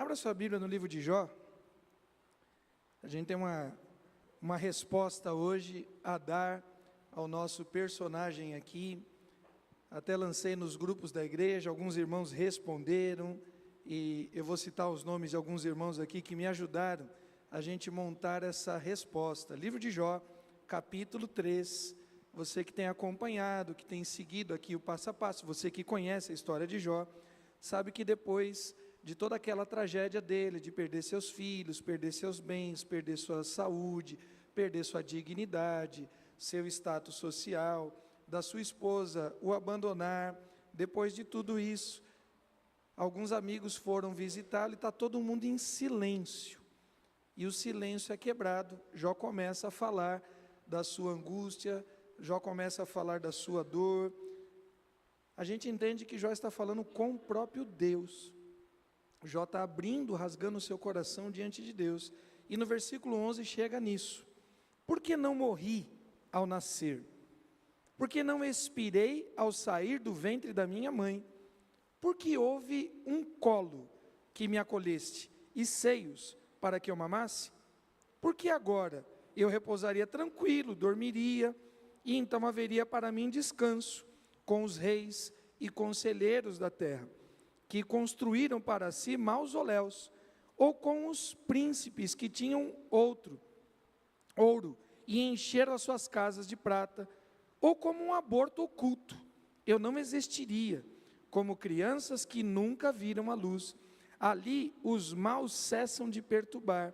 Abra sua Bíblia no livro de Jó. A gente tem uma resposta hoje a dar ao nosso personagem aqui. Até lancei nos grupos da igreja, alguns irmãos responderam, e eu vou citar os nomes de alguns irmãos aqui que me ajudaram a gente montar essa resposta. Livro de Jó, capítulo 3, você que tem acompanhado, que tem seguido aqui o passo a passo, você que conhece a história de Jó, sabe que depois de toda aquela tragédia dele, de perder seus filhos, perder seus bens, perder sua saúde, perder sua dignidade, seu status social, da sua esposa o abandonar, depois de tudo isso, alguns amigos foram visitá-lo e está todo mundo em silêncio, e o silêncio é quebrado. Jó começa a falar da sua angústia, Jó começa a falar da sua dor. A gente entende que Jó está falando com o próprio Deus. Jó está abrindo, rasgando o seu coração diante de Deus, e no versículo 11 chega nisso: por que não morri ao nascer? Por que não expirei ao sair do ventre da minha mãe? Porque houve um colo que me acolheste, e seios para que eu mamasse? Porque agora eu repousaria tranquilo, dormiria, e então haveria para mim descanso com os reis e conselheiros da terra, que construíram para si mausoléus, ou com os príncipes que tinham ouro, e encheram as suas casas de prata, ou como um aborto oculto. Eu não existiria, como crianças que nunca viram a luz. Ali os maus cessam de perturbar,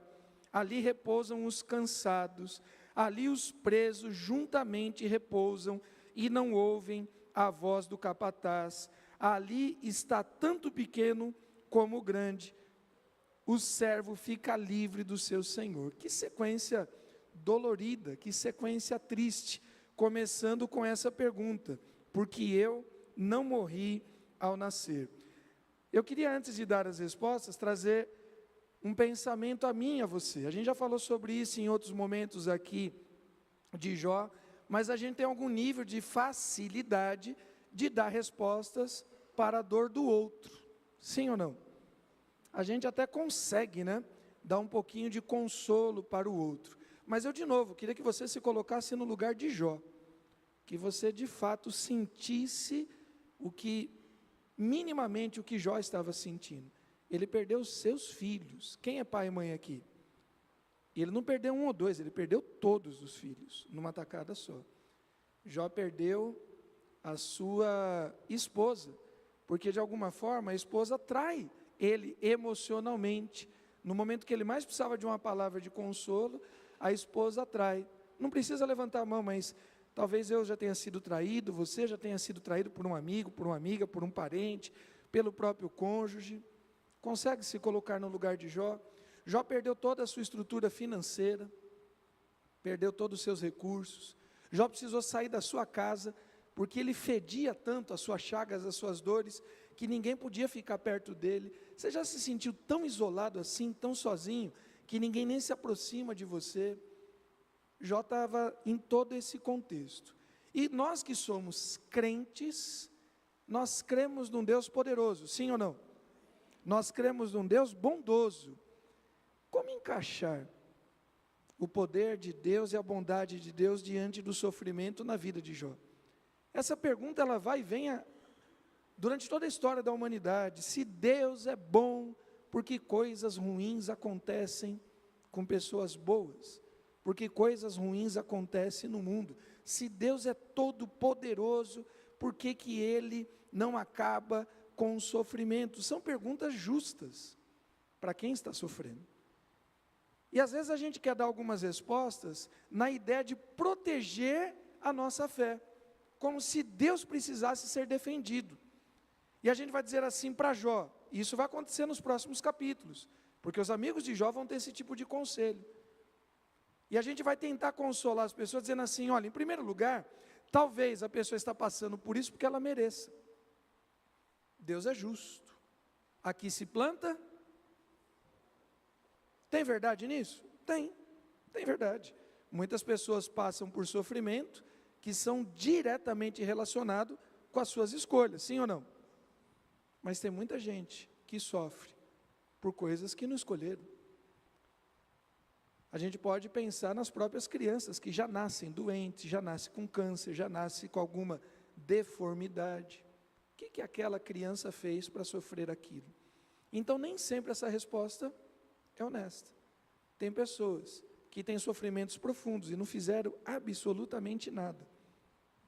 ali repousam os cansados, ali os presos juntamente repousam, e não ouvem a voz do capataz. Ali está tanto o pequeno como o grande, o servo fica livre do seu senhor. Que sequência dolorida, que sequência triste, começando com essa pergunta: porque eu não morri ao nascer? Eu queria, antes de dar as respostas, trazer um pensamento a mim e a você. A gente já falou sobre isso em outros momentos aqui de Jó, mas a gente tem algum nível de facilidade de dar respostas para a dor do outro, sim ou não? A gente até consegue, dar um pouquinho de consolo para o outro, mas eu de novo, queria que você se colocasse no lugar de Jó, que você de fato sentisse minimamente o que Jó estava sentindo. Ele perdeu os seus filhos. Quem é pai e mãe aqui? Ele não perdeu um ou dois, ele perdeu todos os filhos, numa tacada só. Jó perdeu a sua esposa, porque de alguma forma a esposa trai ele emocionalmente. No momento que ele mais precisava de uma palavra de consolo, a esposa trai. Não precisa levantar a mão, mas talvez eu já tenha sido traído, você já tenha sido traído por um amigo, por uma amiga, por um parente, pelo próprio cônjuge. Consegue se colocar no lugar de Jó? Jó perdeu toda a sua estrutura financeira, perdeu todos os seus recursos. Jó precisou sair da sua casa, porque ele fedia tanto as suas chagas, as suas dores, que ninguém podia ficar perto dele. Você já se sentiu tão isolado assim, tão sozinho, que ninguém nem se aproxima de você? Jó estava em todo esse contexto. E nós que somos crentes, nós cremos num Deus poderoso, sim ou não? Nós cremos num Deus bondoso. Como encaixar o poder de Deus e a bondade de Deus diante do sofrimento na vida de Jó? Essa pergunta ela vai e vem durante toda a história da humanidade. Se Deus é bom, por que coisas ruins acontecem com pessoas boas? Por que coisas ruins acontecem no mundo? Se Deus é todo poderoso, por que Ele não acaba com o sofrimento? São perguntas justas para quem está sofrendo. E às vezes a gente quer dar algumas respostas na ideia de proteger a nossa fé, como se Deus precisasse ser defendido. E a gente vai dizer assim para Jó, e isso vai acontecer nos próximos capítulos, porque os amigos de Jó vão ter esse tipo de conselho. E a gente vai tentar consolar as pessoas dizendo assim: olha, em primeiro lugar, talvez a pessoa está passando por isso porque ela mereça. Deus é justo. Aqui se planta. Tem verdade nisso? Tem verdade. Muitas pessoas passam por sofrimento que são diretamente relacionados com as suas escolhas, sim ou não? Mas tem muita gente que sofre por coisas que não escolheram. A gente pode pensar nas próprias crianças que já nascem doentes, já nascem com câncer, já nascem com alguma deformidade. O que aquela criança fez para sofrer aquilo? Então, nem sempre essa resposta é honesta. Tem pessoas que têm sofrimentos profundos e não fizeram absolutamente nada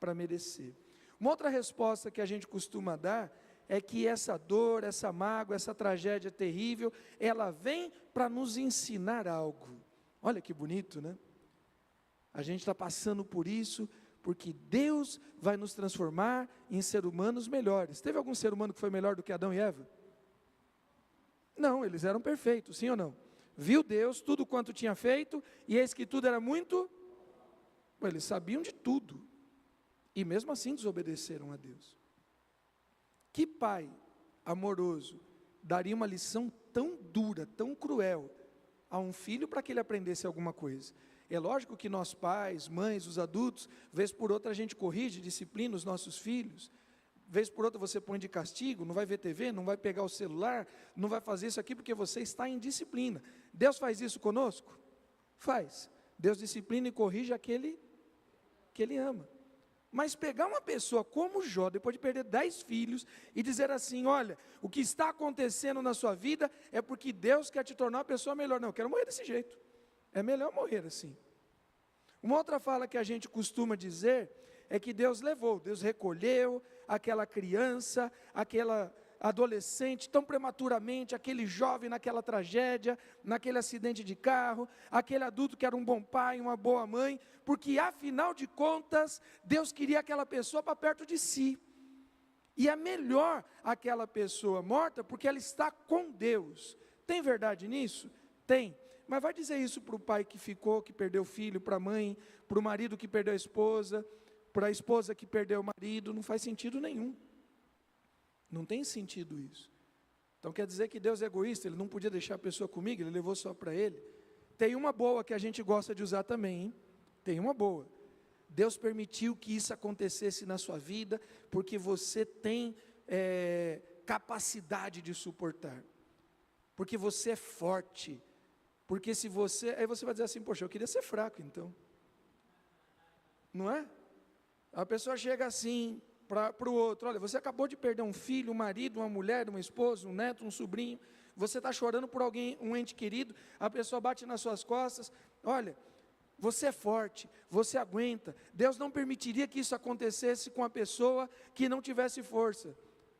para merecer. Uma outra resposta que a gente costuma dar é que essa dor, essa mágoa, essa tragédia terrível, ela vem para nos ensinar algo. Olha que bonito, né? A gente está passando por isso porque Deus vai nos transformar em seres humanos melhores. Teve algum ser humano que foi melhor do que Adão e Eva? Não, eles eram perfeitos, sim ou não? Viu Deus tudo quanto tinha feito, e eis que tudo era muito... Eles sabiam de tudo, e mesmo assim desobedeceram a Deus. Que pai amoroso daria uma lição tão dura, tão cruel, a um filho para que ele aprendesse alguma coisa? É lógico que nós pais, mães, os adultos, vez por outra a gente corrige, disciplina os nossos filhos, vez por outra você põe de castigo, não vai ver TV, não vai pegar o celular, não vai fazer isso aqui porque você está em disciplina. Deus faz isso conosco? Faz. Deus disciplina e corrige aquele que Ele ama. Mas pegar uma pessoa como Jó, depois de perder 10 filhos, e dizer assim, olha, o que está acontecendo na sua vida é porque Deus quer te tornar uma pessoa melhor. Não, eu quero morrer desse jeito. É melhor morrer assim. Uma outra fala que a gente costuma dizer é que Deus levou, Deus recolheu aquela criança, aquela adolescente tão prematuramente, aquele jovem naquela tragédia, naquele acidente de carro, aquele adulto que era um bom pai, uma boa mãe, porque afinal de contas, Deus queria aquela pessoa para perto de si. E é melhor aquela pessoa morta, porque ela está com Deus. Tem verdade nisso? Tem. Mas vai dizer isso para o pai que ficou, que perdeu o filho, para a mãe, para o marido que perdeu a esposa, para a esposa que perdeu o marido, não faz sentido nenhum. Não tem sentido isso. Então quer dizer que Deus é egoísta, Ele não podia deixar a pessoa comigo, Ele levou só para Ele. Tem uma boa que a gente gosta de usar também, hein? Tem uma boa. Deus permitiu que isso acontecesse na sua vida, porque você tem capacidade de suportar, porque você é forte, porque se você, aí você vai dizer assim, poxa, eu queria ser fraco então, não é? A pessoa chega assim para o outro, olha, você acabou de perder um filho, um marido, uma mulher, uma esposa, um neto, um sobrinho, você está chorando por alguém, um ente querido, a pessoa bate nas suas costas, olha, você é forte, você aguenta, Deus não permitiria que isso acontecesse com a pessoa que não tivesse força.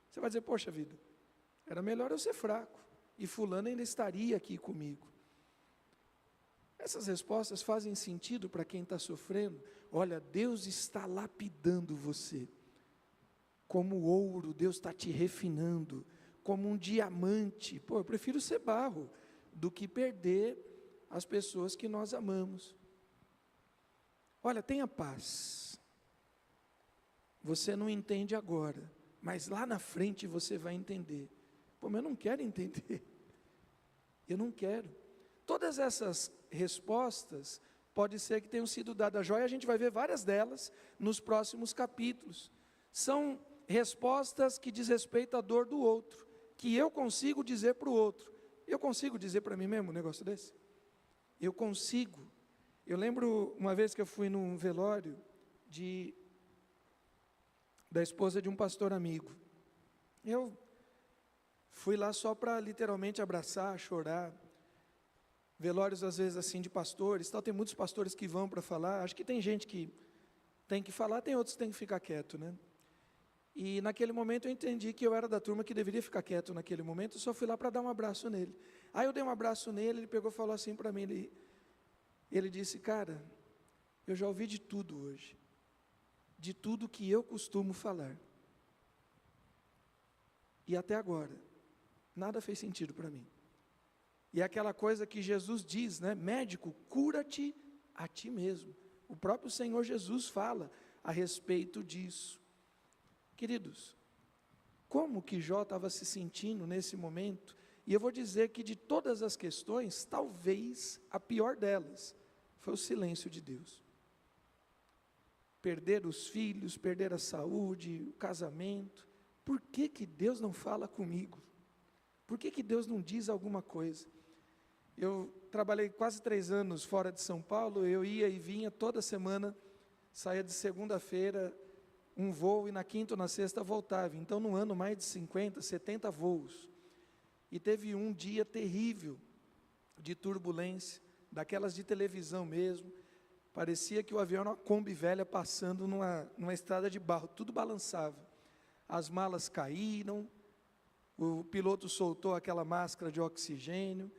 Você vai dizer, poxa vida, era melhor eu ser fraco, e fulano ainda estaria aqui comigo. Essas respostas fazem sentido para quem está sofrendo. Olha, Deus está lapidando você, como ouro, Deus está te refinando, como um diamante. Pô, eu prefiro ser barro, do que perder as pessoas que nós amamos. Olha, tenha paz, você não entende agora, mas lá na frente você vai entender. Pô, mas eu não quero entender, eu não quero. Todas essas respostas, pode ser que tenham sido dadas a Jó, e a gente vai ver várias delas nos próximos capítulos. São respostas que diz respeito à dor do outro, que eu consigo dizer para o outro. Eu consigo dizer para mim mesmo um negócio desse? Eu consigo. Eu lembro uma vez que eu fui num velório da esposa de um pastor amigo. Eu fui lá só para literalmente abraçar, chorar. Velórios às vezes assim de pastores, tal, tem muitos pastores que vão para falar, acho que tem gente que tem que falar, tem outros que tem que ficar quieto, né? E naquele momento eu entendi que eu era da turma que deveria ficar quieto naquele momento, eu só fui lá para dar um abraço nele. Aí eu dei um abraço nele, ele pegou e falou assim para mim, ele disse, cara, eu já ouvi de tudo hoje, de tudo que eu costumo falar, e até agora, nada fez sentido para mim. E é aquela coisa que Jesus diz, né? Médico, cura-te a ti mesmo. O próprio Senhor Jesus fala a respeito disso. Queridos, como que Jó estava se sentindo nesse momento? E eu vou dizer que de todas as questões, talvez a pior delas foi o silêncio de Deus. Perder os filhos, perder a saúde, o casamento. Por que Deus não fala comigo? Por que Deus não diz alguma coisa? Eu trabalhei quase 3 anos fora de São Paulo, eu ia e vinha toda semana, saía de segunda-feira, um voo, e na quinta ou na sexta voltava. Então, no ano, mais de 50, 70 voos. E teve um dia terrível de turbulência, daquelas de televisão mesmo. Parecia que o avião era uma Kombi velha passando numa estrada de barro, tudo balançava. As malas caíram, o piloto soltou aquela máscara de oxigênio,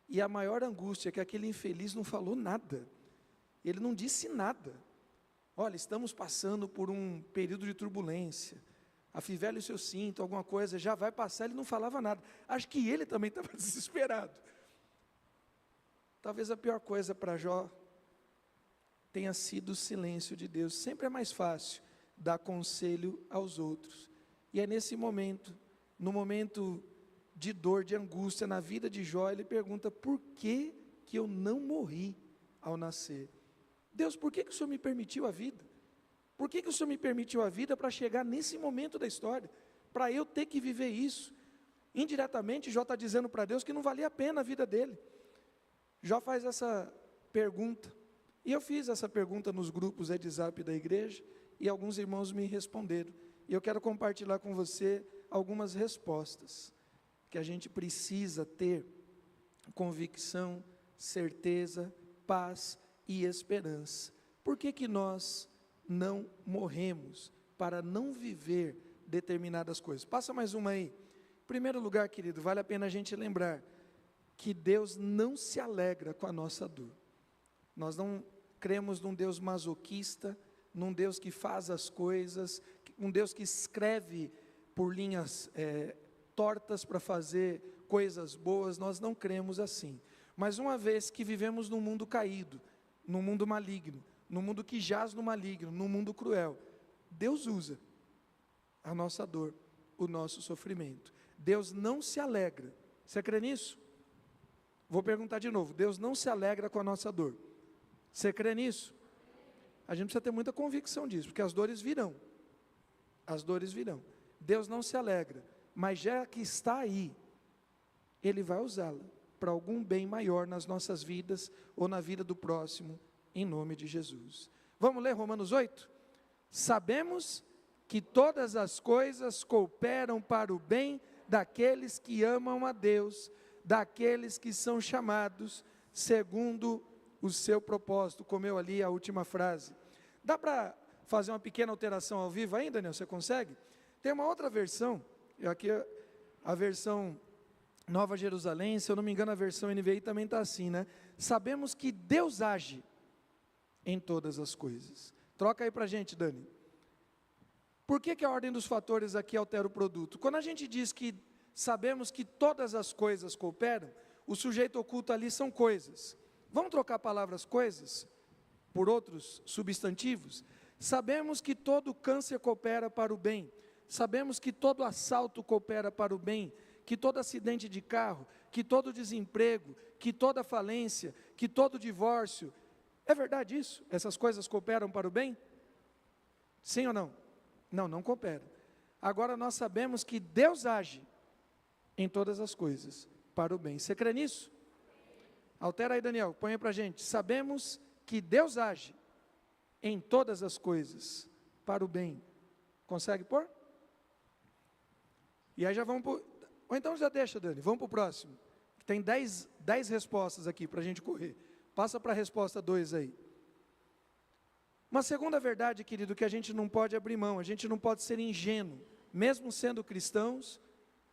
e a maior angústia é que aquele infeliz não falou nada, ele não disse nada. Olha, estamos passando por um período de turbulência, afivele o seu cinto, alguma coisa, já vai passar. Ele não falava nada. Acho que ele também estava desesperado. Talvez a pior coisa para Jó tenha sido o silêncio de Deus. Sempre é mais fácil dar conselho aos outros. E é nesse momento, no momento de dor, de angústia na vida de Jó, ele pergunta: por que eu não morri ao nascer? Deus, por que o Senhor me permitiu a vida? Por que o Senhor me permitiu a vida para chegar nesse momento da história? Para eu ter que viver isso? Indiretamente, Jó está dizendo para Deus que não valia a pena a vida dele. Jó faz essa pergunta, e eu fiz essa pergunta nos grupos de WhatsApp da igreja, e alguns irmãos me responderam, e eu quero compartilhar com você algumas respostas, que a gente precisa ter convicção, certeza, paz e esperança. Por que nós não morremos para não viver determinadas coisas? Passa mais uma aí. Em primeiro lugar, querido, vale a pena a gente lembrar que Deus não se alegra com a nossa dor. Nós não cremos num Deus masoquista, num Deus que faz as coisas, um Deus que escreve por linhas tortas para fazer coisas boas. Nós não cremos assim. Mas uma vez que vivemos num mundo caído, num mundo maligno, num mundo que jaz no maligno, num mundo cruel, Deus usa a nossa dor, o nosso sofrimento. Deus não se alegra. Você crê nisso? Vou perguntar de novo. Deus não se alegra com a nossa dor. Você crê nisso? A gente precisa ter muita convicção disso, porque as dores virão. As dores virão. Deus não se alegra, mas já que está aí, Ele vai usá-la para algum bem maior nas nossas vidas, ou na vida do próximo, em nome de Jesus. Vamos ler Romanos 8? Sabemos que todas as coisas cooperam para o bem daqueles que amam a Deus, daqueles que são chamados segundo o seu propósito. Comeu ali a última frase. Dá para fazer uma pequena alteração ao vivo ainda, Daniel? Você consegue? Tem uma outra versão, aqui a versão Nova Jerusalém, se eu não me engano a versão NVI também está assim, né? Sabemos que Deus age em todas as coisas. Troca aí para a gente, Dani. Por que a ordem dos fatores aqui altera o produto? Quando a gente diz que sabemos que todas as coisas cooperam, o sujeito oculto ali são coisas. Vamos trocar palavras coisas por outros substantivos? Sabemos que todo câncer coopera para o bem. Sabemos que todo assalto coopera para o bem, que todo acidente de carro, que todo desemprego, que toda falência, que todo divórcio. É verdade isso? Essas coisas cooperam para o bem? Sim ou não? Não, não cooperam. Agora nós sabemos que Deus age em todas as coisas para o bem. Você crê nisso? Altera aí, Daniel, põe aí para a gente. Sabemos que Deus age em todas as coisas para o bem. Consegue pôr? E aí já vamos para... Ou então já deixa, Dani, vamos para o próximo. Tem 10 respostas aqui para a gente correr. Passa para a resposta 2 aí. Uma segunda verdade, querido, que a gente não pode abrir mão, a gente não pode ser ingênuo, mesmo sendo cristãos,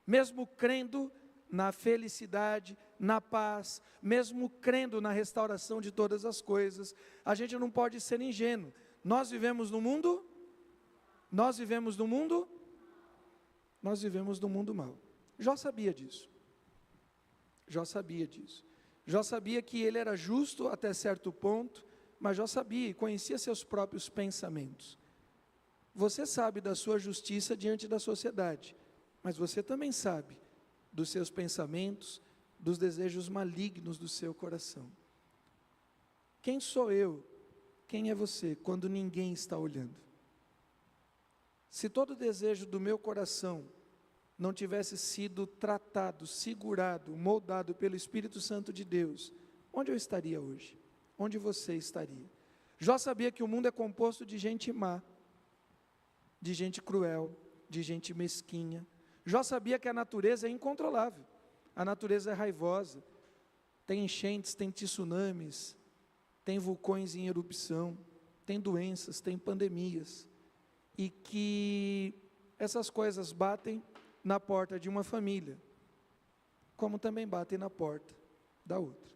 mesmo crendo na felicidade, na paz, mesmo crendo na restauração de todas as coisas, a gente não pode ser ingênuo. Nós vivemos no mundo mau. Jó sabia disso. Jó sabia que ele era justo até certo ponto, mas Jó sabia e conhecia seus próprios pensamentos. Você sabe da sua justiça diante da sociedade, mas você também sabe dos seus pensamentos, dos desejos malignos do seu coração. Quem sou eu? Quem é você quando ninguém está olhando? Se todo desejo do meu coração não tivesse sido tratado, segurado, moldado pelo Espírito Santo de Deus, onde eu estaria hoje? Onde você estaria? Jó sabia que o mundo é composto de gente má, de gente cruel, de gente mesquinha. Jó sabia que a natureza é incontrolável, a natureza é raivosa, tem enchentes, tem tsunamis, tem vulcões em erupção, tem doenças, tem pandemias, e que essas coisas batem na porta de uma família, como também batem na porta da outra.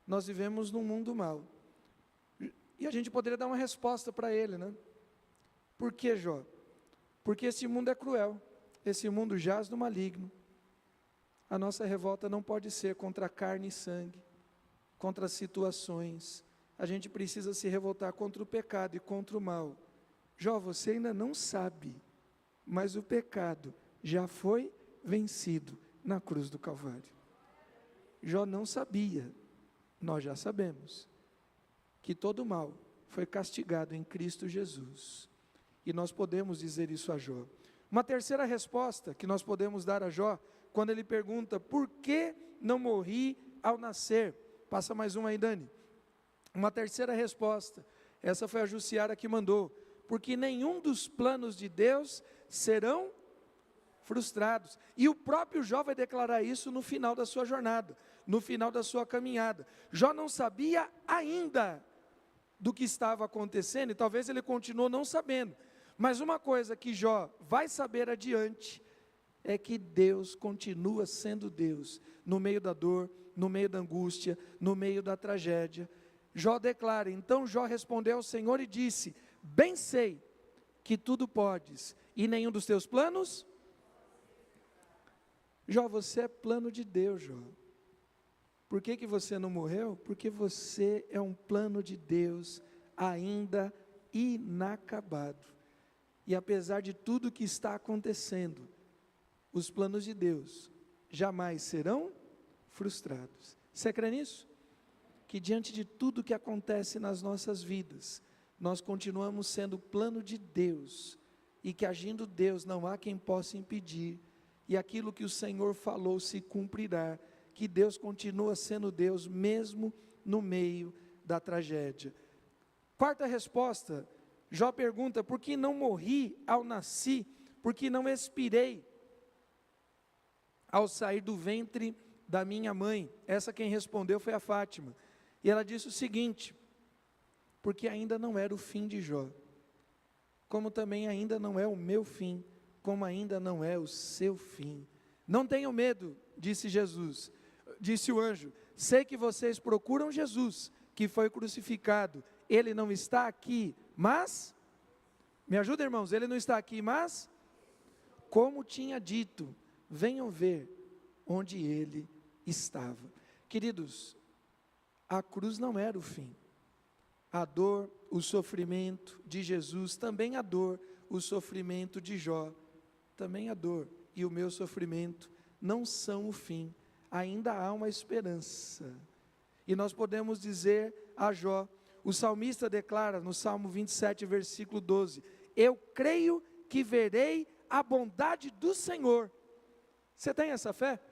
Nós vivemos num mundo mau, e a gente poderia dar uma resposta para ele, né? Por que, Jó? Porque esse mundo é cruel, esse mundo jaz no maligno. A nossa revolta não pode ser contra carne e sangue, contra situações. A gente precisa se revoltar contra o pecado e contra o mal. Jó, você ainda não sabe, mas o pecado já foi vencido na cruz do Calvário. Jó não sabia, nós já sabemos, que todo mal foi castigado em Cristo Jesus. E nós podemos dizer isso a Jó. Uma terceira resposta que nós podemos dar a Jó, quando ele pergunta, por que não morri ao nascer? Passa mais uma aí, Dani. Uma terceira resposta, essa foi a Jussiara que mandou, porque nenhum dos planos de Deus serão frustrados. E o próprio Jó vai declarar isso no final da sua jornada, no final da sua caminhada. Jó não sabia ainda do que estava acontecendo, e talvez ele continuou não sabendo, mas uma coisa que Jó vai saber adiante, é que Deus continua sendo Deus, no meio da dor, no meio da angústia, no meio da tragédia. Jó declara, então Jó respondeu ao Senhor e disse, bem sei que tudo podes, e nenhum dos teus planos? Jó, você é plano de Deus, Jó. Por que você não morreu? Porque você é um plano de Deus, ainda inacabado. E apesar de tudo que está acontecendo, os planos de Deus jamais serão frustrados. Você crê nisso? Que diante de tudo que acontece nas nossas vidas, nós continuamos sendo plano de Deus, e que agindo Deus não há quem possa impedir, e aquilo que o Senhor falou se cumprirá, que Deus continua sendo Deus, mesmo no meio da tragédia. Quarta resposta, Jó pergunta, por que não morri ao nasci? Por que não expirei ao sair do ventre da minha mãe? Essa quem respondeu foi a Fátima, e ela disse o seguinte, porque ainda não era o fim de Jó, como também ainda não é o meu fim, como ainda não é o seu fim. Não tenham medo, disse Jesus, disse o anjo, sei que vocês procuram Jesus, que foi crucificado, ele não está aqui, mas, me ajuda irmãos, ele não está aqui, mas, como tinha dito, venham ver onde ele estava. Queridos, a cruz não era o fim. A dor, o sofrimento de Jesus, também a dor, o sofrimento de Jó, também a dor e o meu sofrimento não são o fim. Ainda há uma esperança. E nós podemos dizer a Jó, o salmista declara no Salmo 27, versículo 12, eu creio que verei a bondade do Senhor. Você tem essa fé?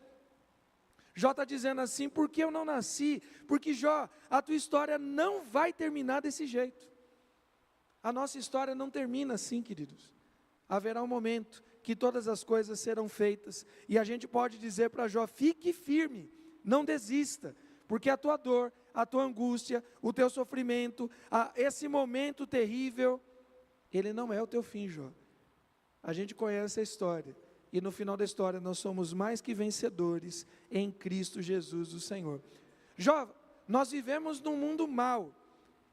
Jó está dizendo assim, porque eu não nasci, porque Jó, a tua história não vai terminar desse jeito. A nossa história não termina assim, queridos. Haverá um momento que todas as coisas serão feitas, e a gente pode dizer para Jó, fique firme, não desista, porque a tua dor, a tua angústia, o teu sofrimento, esse momento terrível, ele não é o teu fim, Jó. A gente conhece a história, e no final da história nós somos mais que vencedores em Cristo Jesus o Senhor. Jó, nós vivemos num mundo mau,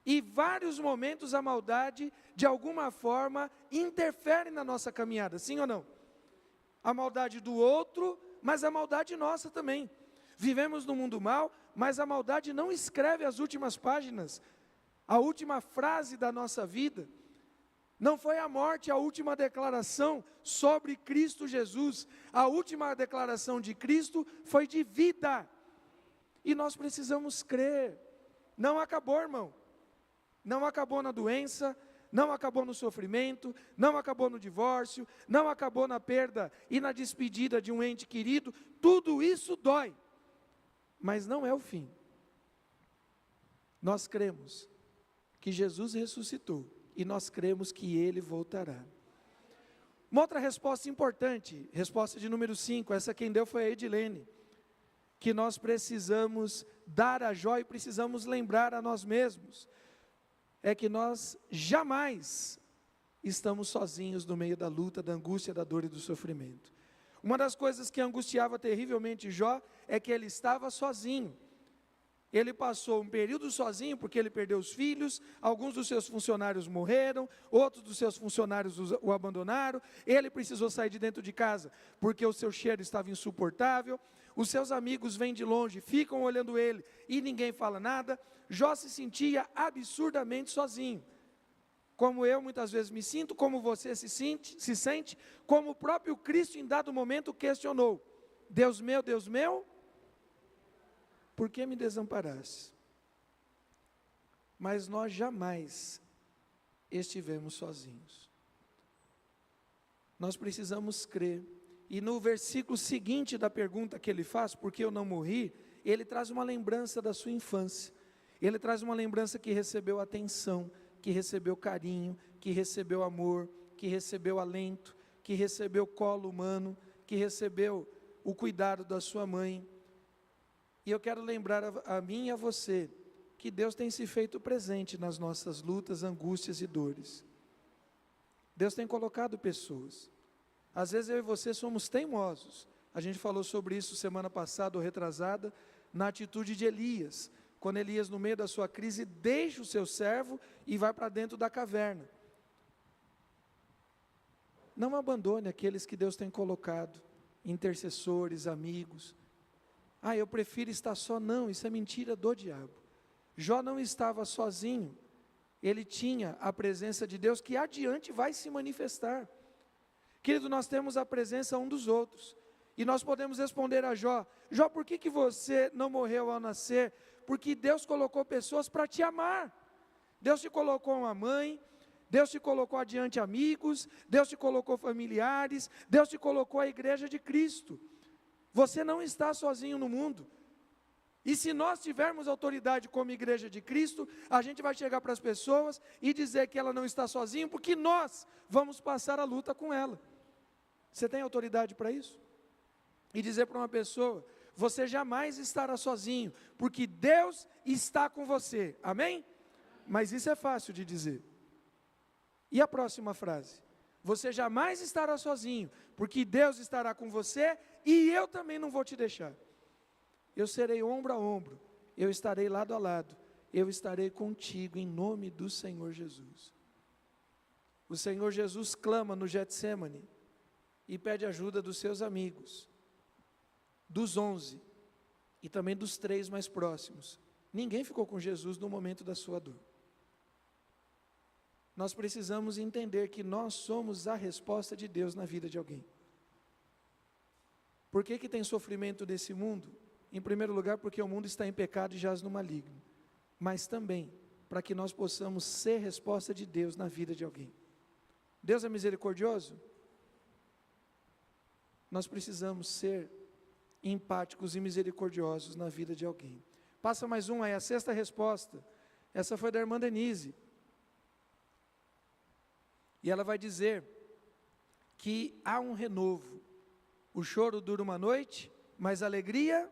e vários momentos a maldade, de alguma forma, interfere na nossa caminhada, sim ou não? A maldade do outro, mas a maldade nossa também. Vivemos num mundo mau, mas a maldade não escreve as últimas páginas, a última frase da nossa vida. Não foi a morte a última declaração sobre Cristo Jesus, a última declaração de Cristo foi de vida, e nós precisamos crer, não acabou irmão, não acabou na doença, não acabou no sofrimento, não acabou no divórcio, não acabou na perda e na despedida de um ente querido. Tudo isso dói, mas não é o fim. Nós cremos que Jesus ressuscitou e nós cremos que Ele voltará. Uma outra resposta importante, resposta de número 5, essa quem deu foi a Edilene, que nós precisamos dar a Jó e precisamos lembrar a nós mesmos, é que nós jamais estamos sozinhos no meio da luta, da angústia, da dor e do sofrimento. Uma das coisas que angustiava terrivelmente Jó é que ele estava sozinho. Ele passou um período sozinho porque ele perdeu os filhos, alguns dos seus funcionários morreram, outros dos seus funcionários o abandonaram, ele precisou sair de dentro de casa porque o seu cheiro estava insuportável, os seus amigos vêm de longe, ficam olhando ele e ninguém fala nada. Jó se sentia absurdamente sozinho, como eu muitas vezes me sinto, como você se sente, como o próprio Cristo em dado momento questionou: Deus meu, por que me desamparaste? Mas nós jamais estivemos sozinhos. Nós precisamos crer. E no versículo seguinte da pergunta que ele faz, por que eu não morri? Ele traz uma lembrança da sua infância. Ele traz uma lembrança que recebeu atenção, que recebeu carinho, que recebeu amor, que recebeu alento, que recebeu colo humano, que recebeu o cuidado da sua mãe. E eu quero lembrar a mim e a você, que Deus tem se feito presente nas nossas lutas, angústias e dores. Deus tem colocado pessoas. Às vezes eu e você somos teimosos. A gente falou sobre isso semana passada ou retrasada, na atitude de Elias. Quando Elias, no meio da sua crise, deixa o seu servo e vai para dentro da caverna. Não abandone aqueles que Deus tem colocado, intercessores, amigos. Eu prefiro estar só. Não, isso é mentira do diabo. Jó não estava sozinho, ele tinha a presença de Deus que adiante vai se manifestar. Querido, nós temos a presença um dos outros, e nós podemos responder a Jó: Jó, por que você não morreu ao nascer? Porque Deus colocou pessoas para te amar. Deus te colocou uma mãe, Deus te colocou adiante amigos, Deus te colocou familiares, Deus te colocou a igreja de Cristo. Você não está sozinho no mundo. E se nós tivermos autoridade como igreja de Cristo, a gente vai chegar para as pessoas e dizer que ela não está sozinha, porque nós vamos passar a luta com ela. Você tem autoridade para isso? E dizer para uma pessoa: você jamais estará sozinho, porque Deus está com você. Amém? Mas isso é fácil de dizer. E a próxima frase? Você jamais estará sozinho, porque Deus estará com você e eu também não vou te deixar. Eu serei ombro a ombro, eu estarei lado a lado, eu estarei contigo em nome do Senhor Jesus. O Senhor Jesus clama no Getsêmani e pede ajuda dos seus amigos, dos 11 e também dos 3 mais próximos. Ninguém ficou com Jesus no momento da sua dor. Nós precisamos entender que nós somos a resposta de Deus na vida de alguém. Por que tem sofrimento nesse mundo? Em primeiro lugar, porque o mundo está em pecado e jaz no maligno. Mas também, para que nós possamos ser resposta de Deus na vida de alguém. Deus é misericordioso? Nós precisamos ser empáticos e misericordiosos na vida de alguém. Passa mais um aí, a 6ª resposta. Essa foi da irmã Denise. E ela vai dizer que há um renovo. O choro dura uma noite, mas a alegria...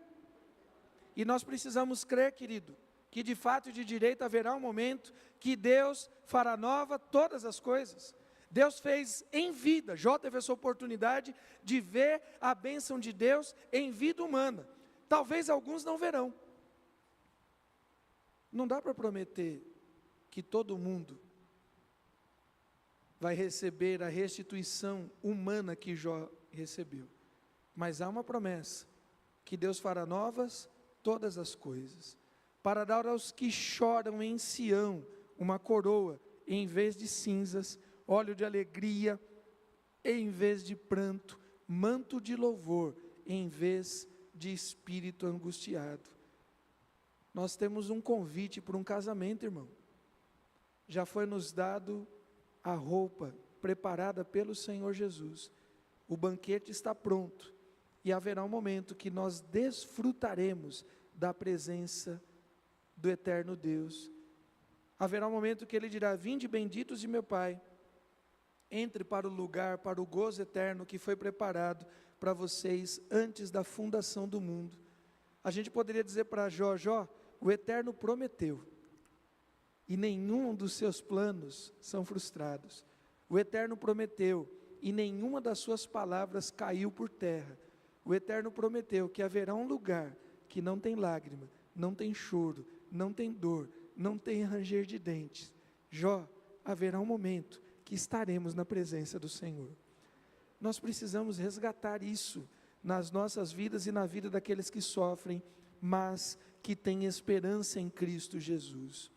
E nós precisamos crer, querido, que de fato e de direito haverá um momento que Deus fará nova todas as coisas. Deus fez em vida. Jó teve essa oportunidade de ver a bênção de Deus em vida humana. Talvez alguns não verão. Não dá para prometer que todo mundo vai receber a restituição humana que Jó recebeu. Mas há uma promessa, que Deus fará novas todas as coisas, para dar aos que choram em Sião uma coroa, em vez de cinzas, óleo de alegria, em vez de pranto, manto de louvor, em vez de espírito angustiado. Nós temos um convite para um casamento, irmão. Já foi nos dado a roupa preparada pelo Senhor Jesus. O banquete está pronto e haverá um momento que nós desfrutaremos da presença do eterno Deus. Haverá um momento que Ele dirá: vinde benditos de meu Pai, entre para o lugar, para o gozo eterno que foi preparado para vocês antes da fundação do mundo. A gente poderia dizer para Jó: Jó, o Eterno prometeu, e nenhum dos seus planos são frustrados. O Eterno prometeu, e nenhuma das suas palavras caiu por terra. O Eterno prometeu que haverá um lugar que não tem lágrima, não tem choro, não tem dor, não tem ranger de dentes. Jó, haverá um momento que estaremos na presença do Senhor. Nós precisamos resgatar isso nas nossas vidas e na vida daqueles que sofrem, mas que têm esperança em Cristo Jesus.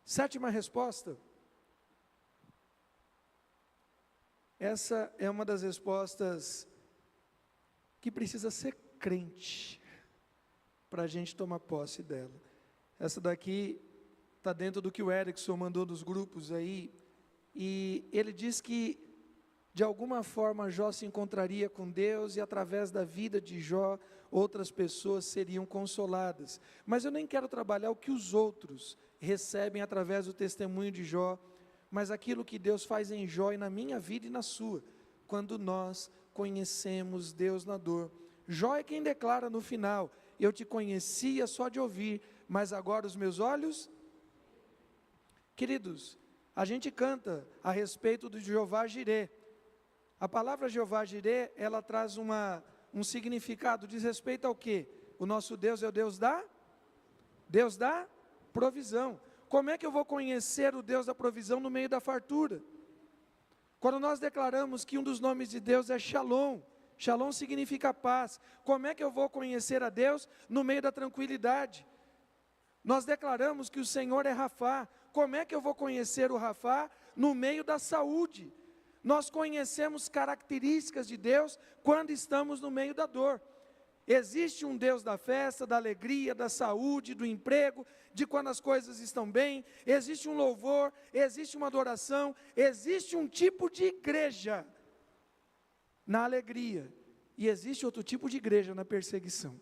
Sétima resposta. Essa é uma das respostas que precisa ser crente para a gente tomar posse dela. Essa daqui está dentro do que o Erickson mandou dos grupos aí, e ele diz que de alguma forma Jó se encontraria com Deus, e através da vida de Jó, outras pessoas seriam consoladas. Mas eu nem quero trabalhar o que os outros recebem através do testemunho de Jó, mas aquilo que Deus faz em Jó e na minha vida e na sua, quando nós conhecemos Deus na dor. Jó é quem declara no final: eu te conhecia só de ouvir, mas agora os meus olhos... Queridos, a gente canta a respeito do Jeová Jirê. A palavra Jeová Jirê, ela traz um significado, diz respeito ao quê? O nosso Deus é o Deus da provisão. Como é que eu vou conhecer o Deus da provisão no meio da fartura? Quando nós declaramos que um dos nomes de Deus é Shalom, Shalom significa paz. Como é que eu vou conhecer a Deus no meio da tranquilidade? Nós declaramos que o Senhor é Rafá. Como é que eu vou conhecer o Rafá no meio da saúde? Nós conhecemos características de Deus quando estamos no meio da dor. Existe um Deus da festa, da alegria, da saúde, do emprego, de quando as coisas estão bem. Existe um louvor, existe uma adoração, existe um tipo de igreja na alegria, e existe outro tipo de igreja na perseguição.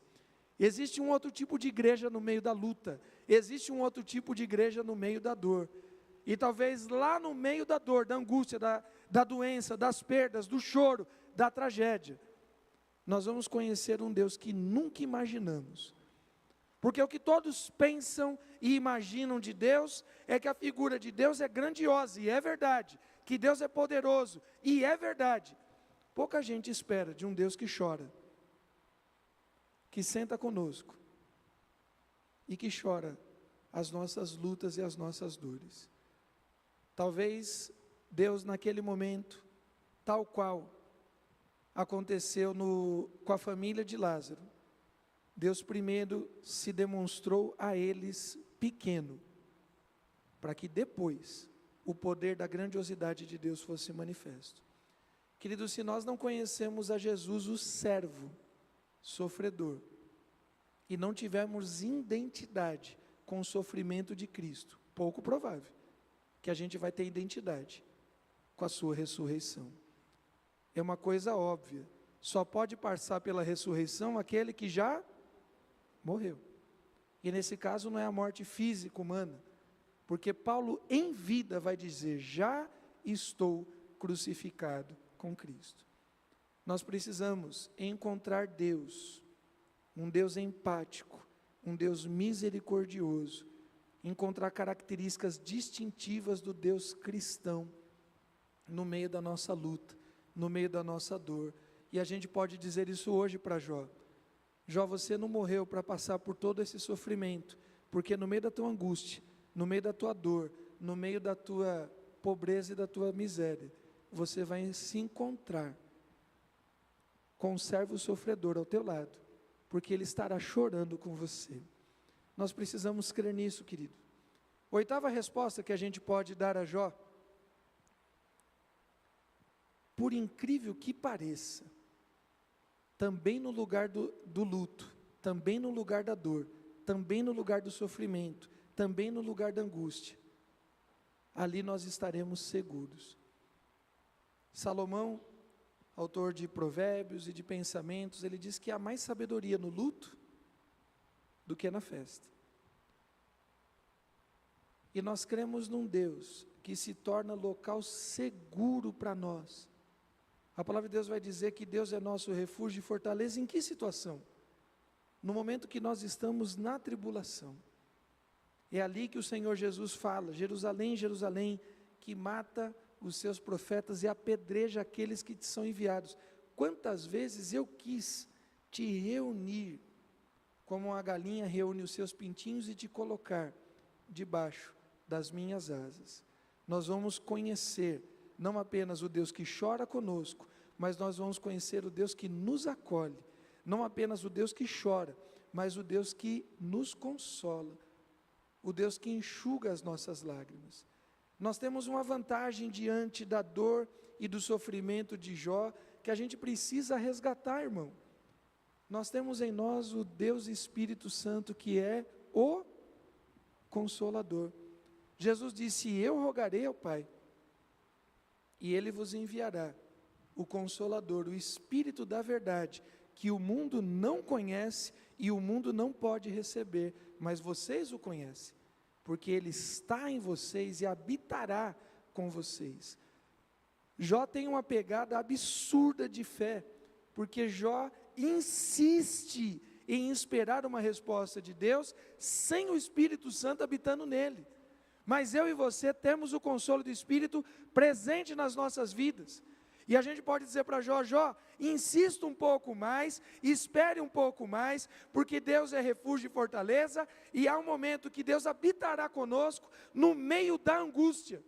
Existe um outro tipo de igreja no meio da luta, existe um outro tipo de igreja no meio da dor. E talvez lá no meio da dor, da angústia, da doença, das perdas, do choro, da tragédia, nós vamos conhecer um Deus que nunca imaginamos. Porque o que todos pensam e imaginam de Deus é que a figura de Deus é grandiosa, e é verdade, que Deus é poderoso, e é verdade. Pouca gente espera de um Deus que chora, que senta conosco e que chora as nossas lutas e as nossas dores. Talvez Deus naquele momento, tal qual aconteceu com a família de Lázaro, Deus primeiro se demonstrou a eles pequeno, para que depois o poder da grandiosidade de Deus fosse manifesto. Queridos, se nós não conhecemos a Jesus, o servo sofredor, e não tivermos identidade com o sofrimento de Cristo, pouco provável que a gente vai ter identidade com a sua ressurreição. É uma coisa óbvia, só pode passar pela ressurreição aquele que já morreu. E nesse caso não é a morte física humana, porque Paulo em vida vai dizer: já estou crucificado com Cristo. Nós precisamos encontrar Deus, um Deus empático, um Deus misericordioso, encontrar características distintivas do Deus cristão no meio da nossa luta, no meio da nossa dor. E a gente pode dizer isso hoje para Jó: Jó, você não morreu para passar por todo esse sofrimento, porque no meio da tua angústia, no meio da tua dor, no meio da tua pobreza e da tua miséria, você vai se encontrar com um servo sofredor ao teu lado, porque ele estará chorando com você. Nós precisamos crer nisso, querido. Oitava resposta que a gente pode dar a Jó: por incrível que pareça, também no lugar do luto, também no lugar da dor, também no lugar do sofrimento, também no lugar da angústia, ali nós estaremos seguros. Salomão, autor de provérbios e de pensamentos, ele diz que há mais sabedoria no luto do que na festa. E nós cremos num Deus que se torna local seguro para nós. A palavra de Deus vai dizer que Deus é nosso refúgio e fortaleza em que situação? No momento que nós estamos na tribulação. É ali que o Senhor Jesus fala: Jerusalém, Jerusalém, que mata os seus profetas e apedreja aqueles que te são enviados. Quantas vezes eu quis te reunir, como uma galinha reúne os seus pintinhos, e te colocar debaixo das minhas asas. Nós vamos conhecer não apenas o Deus que chora conosco, mas nós vamos conhecer o Deus que nos acolhe. Não apenas o Deus que chora, mas o Deus que nos consola. O Deus que enxuga as nossas lágrimas. Nós temos uma vantagem diante da dor e do sofrimento de Jó, que a gente precisa resgatar, irmão. Nós temos em nós o Deus Espírito Santo, que é o Consolador. Jesus disse: eu rogarei ao Pai, e Ele vos enviará o Consolador, o Espírito da verdade, que o mundo não conhece e o mundo não pode receber, mas vocês o conhecem, porque Ele está em vocês e habitará com vocês. Jó tem uma pegada absurda de fé, porque Jó insiste em esperar uma resposta de Deus, sem o Espírito Santo habitando nele. Mas eu e você temos o consolo do Espírito presente nas nossas vidas. E a gente pode dizer para Jó: Jó, insista um pouco mais, espere um pouco mais, porque Deus é refúgio e fortaleza, e há um momento que Deus habitará conosco no meio da angústia.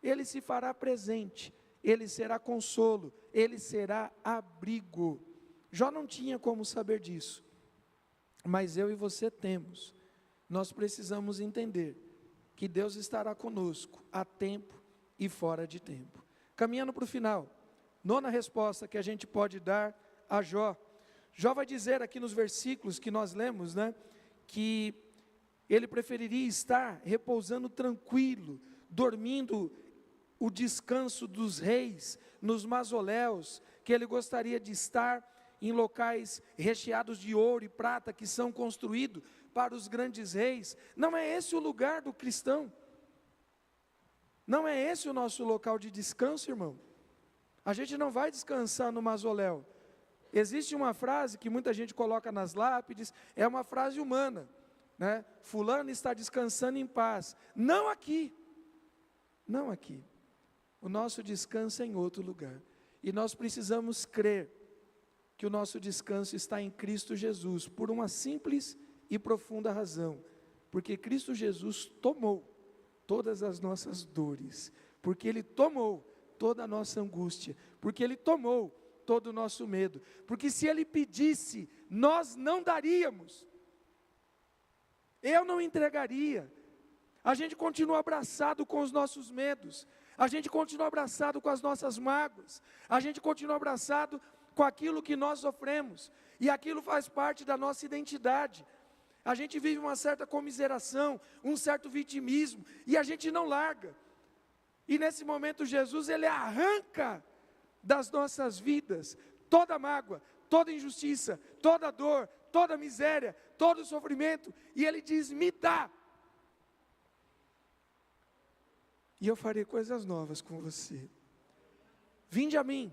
Ele se fará presente, Ele será consolo, Ele será abrigo. Jó não tinha como saber disso, mas eu e você temos. Nós precisamos entender que Deus estará conosco a tempo e fora de tempo. Caminhando para o final, nona resposta que a gente pode dar a Jó. Jó vai dizer aqui nos versículos que nós lemos, que ele preferiria estar repousando tranquilo, dormindo o descanso dos reis, nos mausoléus, que ele gostaria de estar em locais recheados de ouro e prata, que são construídos para os grandes reis. Não é esse o lugar do cristão. Não é esse o nosso local de descanso, irmão. A gente não vai descansar no mausoléu. Existe uma frase que muita gente coloca nas lápides, é uma frase humana, fulano está descansando em paz. Não aqui, não aqui. O nosso descanso é em outro lugar. E nós precisamos crer que o nosso descanso está em Cristo Jesus, por uma simples e profunda razão, porque Cristo Jesus tomou todas as nossas dores, porque Ele tomou toda a nossa angústia, porque Ele tomou todo o nosso medo, porque se Ele pedisse, nós não daríamos, eu não entregaria. A gente continua abraçado com os nossos medos, a gente continua abraçado com as nossas mágoas, a gente continua abraçado com aquilo que nós sofremos, e aquilo faz parte da nossa identidade. A gente vive uma certa comiseração, um certo vitimismo, e a gente não larga. E nesse momento Jesus, Ele arranca das nossas vidas toda mágoa, toda injustiça, toda dor, toda miséria, todo sofrimento, e Ele diz: me dá, e eu farei coisas novas com você. Vinde a mim,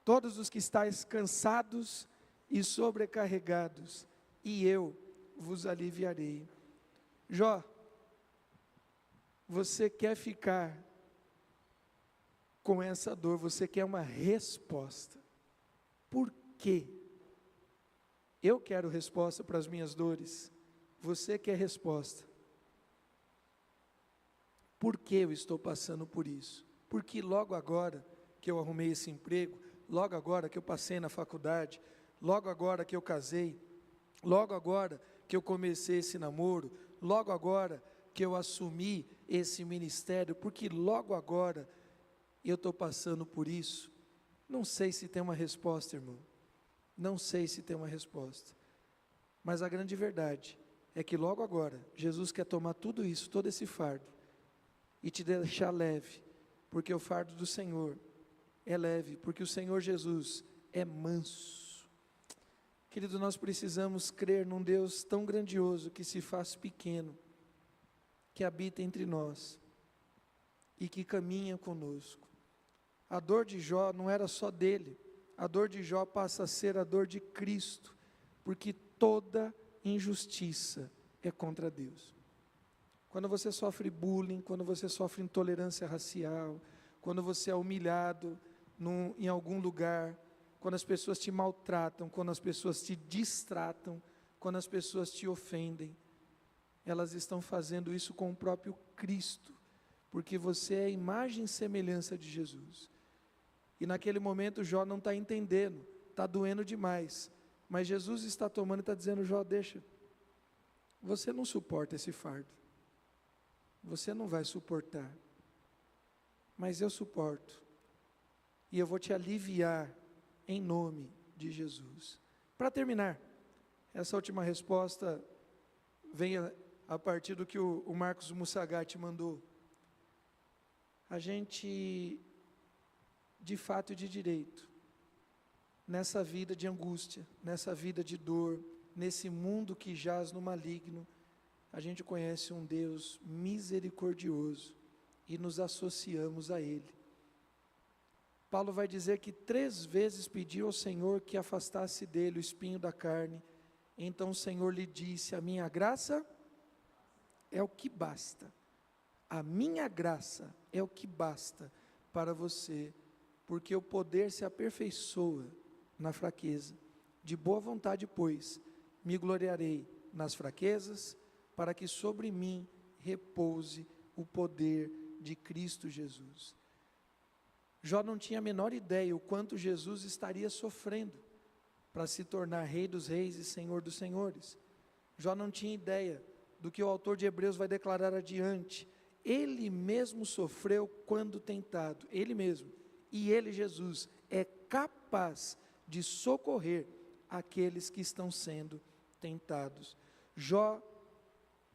todos os que estáis cansados e sobrecarregados, e eu vos aliviarei. Jó, você quer ficar com essa dor, você quer uma resposta. Por quê? Eu quero resposta para as minhas dores, você quer resposta. Por que eu estou passando por isso? Porque logo agora que eu arrumei esse emprego, logo agora que eu passei na faculdade, logo agora que eu casei, logo agora que eu comecei esse namoro, logo agora que eu assumi esse ministério, porque logo agora eu estou passando por isso. Não sei se tem uma resposta, irmão, não sei se tem uma resposta, mas a grande verdade é que logo agora, Jesus quer tomar tudo isso, todo esse fardo, e te deixar leve, porque o fardo do Senhor é leve, porque o Senhor Jesus é manso. Querido, nós precisamos crer num Deus tão grandioso que se faz pequeno, que habita entre nós e que caminha conosco. A dor de Jó não era só dele, a dor de Jó passa a ser a dor de Cristo, porque toda injustiça é contra Deus. Quando você sofre bullying, quando você sofre intolerância racial, quando você é humilhado em algum lugar, quando as pessoas te maltratam, quando as pessoas te distratam, quando as pessoas te ofendem, elas estão fazendo isso com o próprio Cristo, porque você é a imagem e semelhança de Jesus. E naquele momento Jó não está entendendo, está doendo demais, mas Jesus está tomando e está dizendo: Jó, deixa, você não suporta esse fardo, você não vai suportar, mas eu suporto, e eu vou te aliviar em nome de Jesus. Para terminar, essa última resposta vem a partir do que o Marcos Mussagatti mandou. A gente, de fato e de direito, nessa vida de angústia, nessa vida de dor, nesse mundo que jaz no maligno, a gente conhece um Deus misericordioso e nos associamos a Ele. Paulo vai dizer que 3 vezes pediu ao Senhor que afastasse dele o espinho da carne. Então o Senhor lhe disse: a minha graça é o que basta. A minha graça é o que basta para você, porque o poder se aperfeiçoa na fraqueza. De boa vontade, pois, me gloriarei nas fraquezas, para que sobre mim repouse o poder de Cristo Jesus. Jó não tinha a menor ideia o quanto Jesus estaria sofrendo para se tornar Rei dos Reis e Senhor dos Senhores. Jó não tinha ideia do que o autor de Hebreus vai declarar adiante. Ele mesmo sofreu quando tentado, ele mesmo, e ele, Jesus, é capaz de socorrer aqueles que estão sendo tentados. Jó,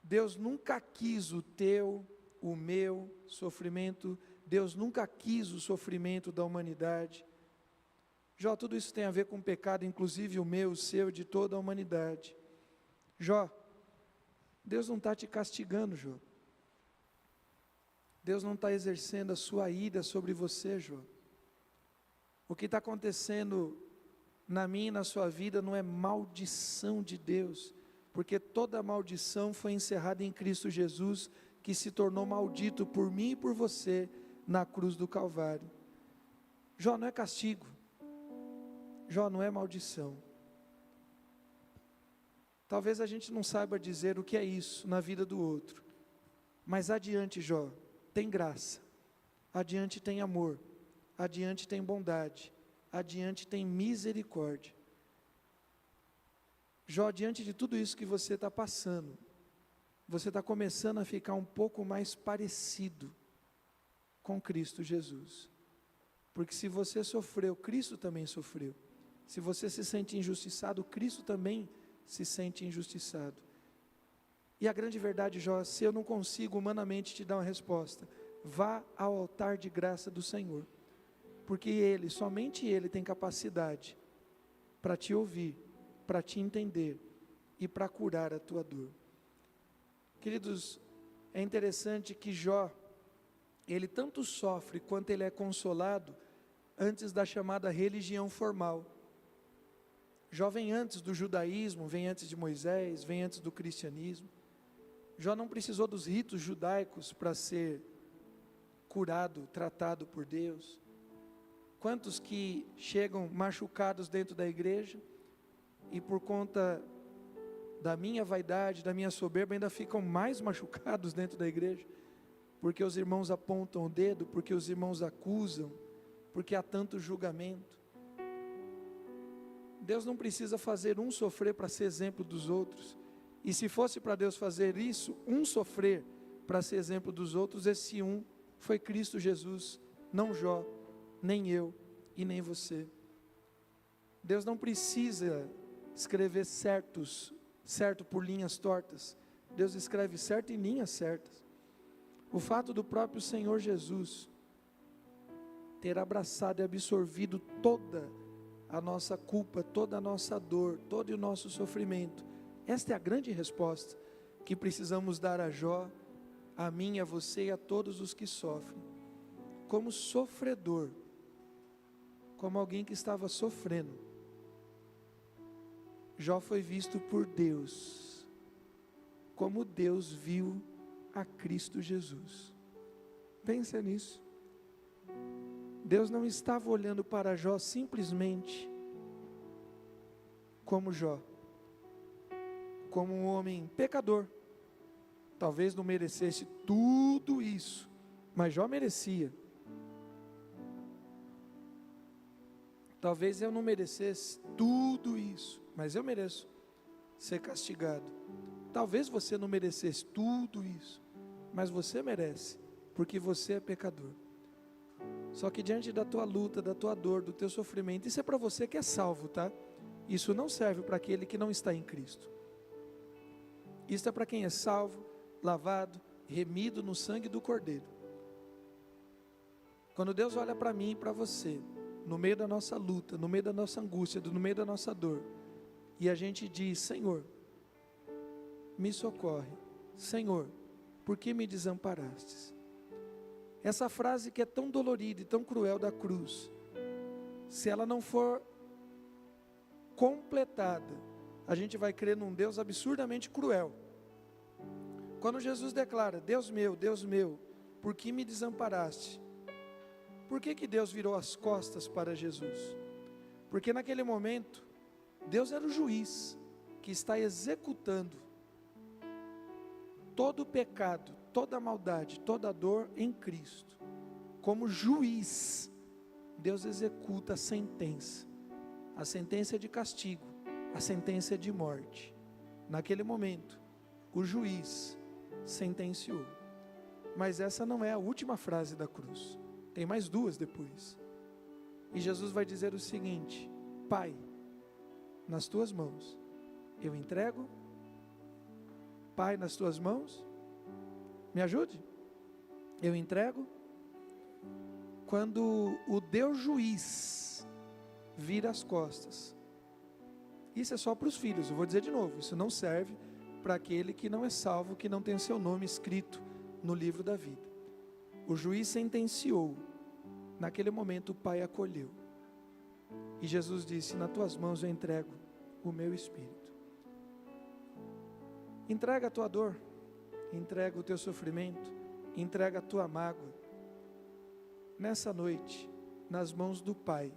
Deus nunca quis o teu, o meu sofrimento, Deus nunca quis o sofrimento da humanidade. Jó, tudo isso tem a ver com o pecado, inclusive o meu, o seu, de toda a humanidade. Jó, Deus não está te castigando, Jó. Deus não está exercendo a sua ira sobre você, Jó. O que está acontecendo na minha e na sua vida não é maldição de Deus, porque toda maldição foi encerrada em Cristo Jesus, que se tornou maldito por mim e por você na cruz do Calvário. Jó, não é castigo, Jó, não é maldição. Talvez a gente não saiba dizer o que é isso na vida do outro, mas adiante, Jó, tem graça, adiante tem amor, adiante tem bondade, adiante tem misericórdia. Jó, diante de tudo isso que você está passando, você está começando a ficar um pouco mais parecido com Cristo Jesus. Porque se você sofreu, Cristo também sofreu. Se você se sente injustiçado, Cristo também se sente injustiçado. E a grande verdade, Jó, se eu não consigo humanamente te dar uma resposta, vá ao altar de graça do Senhor. Porque Ele, somente Ele tem capacidade para te ouvir, para te entender e para curar a tua dor. Queridos, é interessante que Jó, ele tanto sofre quanto ele é consolado antes da chamada religião formal. Jó vem antes do judaísmo, vem antes de Moisés, vem antes do cristianismo. Jó não precisou dos ritos judaicos para ser curado, tratado por Deus. Quantos que chegam machucados dentro da igreja e por conta da minha vaidade, da minha soberba, ainda ficam mais machucados dentro da igreja, porque os irmãos apontam o dedo, porque os irmãos acusam, porque há tanto julgamento. Deus não precisa fazer um sofrer para ser exemplo dos outros, e se fosse para Deus fazer isso, um sofrer para ser exemplo dos outros, esse um foi Cristo Jesus, não Jó, nem eu e nem você. Deus não precisa escrever certo por linhas tortas. Deus escreve certo em linhas certas. O fato do próprio Senhor Jesus ter abraçado e absorvido toda a nossa culpa, toda a nossa dor, todo o nosso sofrimento. Esta é a grande resposta que precisamos dar a Jó, a mim, a você e a todos os que sofrem. Como sofredor, como alguém que estava sofrendo, Jó foi visto por Deus, como Deus viu a Cristo Jesus. Pensa nisso. Deus não estava olhando para Jó simplesmente como Jó, como um homem pecador. Talvez não merecesse tudo isso, mas Jó merecia. Talvez eu não merecesse tudo isso, mas eu mereço ser castigado. Talvez você não merecesse tudo isso, mas você merece, porque você é pecador. Só que diante da tua luta, da tua dor, do teu sofrimento, isso é para você que é salvo, tá? Isso não serve para aquele que não está em Cristo. Isso é para quem é salvo, lavado, remido no sangue do Cordeiro. Quando Deus olha para mim e para você, no meio da nossa luta, no meio da nossa angústia, no meio da nossa dor, e a gente diz: Senhor, me socorre. Senhor, por que me desamparastes? Essa frase que é tão dolorida e tão cruel da cruz, se ela não for completada, a gente vai crer num Deus absurdamente cruel. Quando Jesus declara: Deus meu, por que me desamparaste? Por que Deus virou as costas para Jesus? Porque naquele momento, Deus era o juiz que está executando todo o pecado, toda a maldade, toda a dor em Cristo. Como juiz, Deus executa a sentença de castigo, a sentença de morte. Naquele momento, o juiz sentenciou. Mas essa não é a última frase da cruz, tem mais duas depois. E Jesus vai dizer o seguinte: Pai, nas tuas mãos eu entrego. Pai, nas tuas mãos, me ajude, eu entrego. Quando o Deus juiz vira as costas, isso é só para os filhos, eu vou dizer de novo, isso não serve para aquele que não é salvo, que não tem o seu nome escrito no livro da vida. O juiz sentenciou, naquele momento o Pai acolheu, e Jesus disse: nas tuas mãos eu entrego o meu espírito. Entrega a tua dor, entrega o teu sofrimento, entrega a tua mágoa, nessa noite, nas mãos do Pai,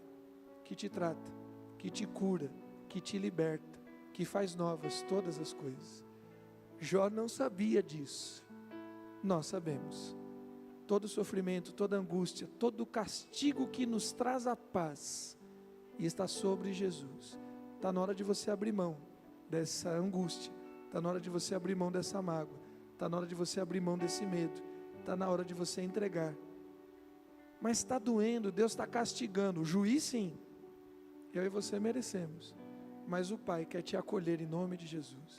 que te trata, que te cura, que te liberta, que faz novas todas as coisas. Jó não sabia disso, nós sabemos. Todo sofrimento, toda angústia, todo castigo que nos traz a paz, está sobre Jesus. Está na hora de você abrir mão dessa angústia, está na hora de você abrir mão dessa mágoa, está na hora de você abrir mão desse medo, está na hora de você entregar. Mas está doendo, Deus está castigando. O juiz sim, eu e você merecemos, mas o Pai quer te acolher em nome de Jesus.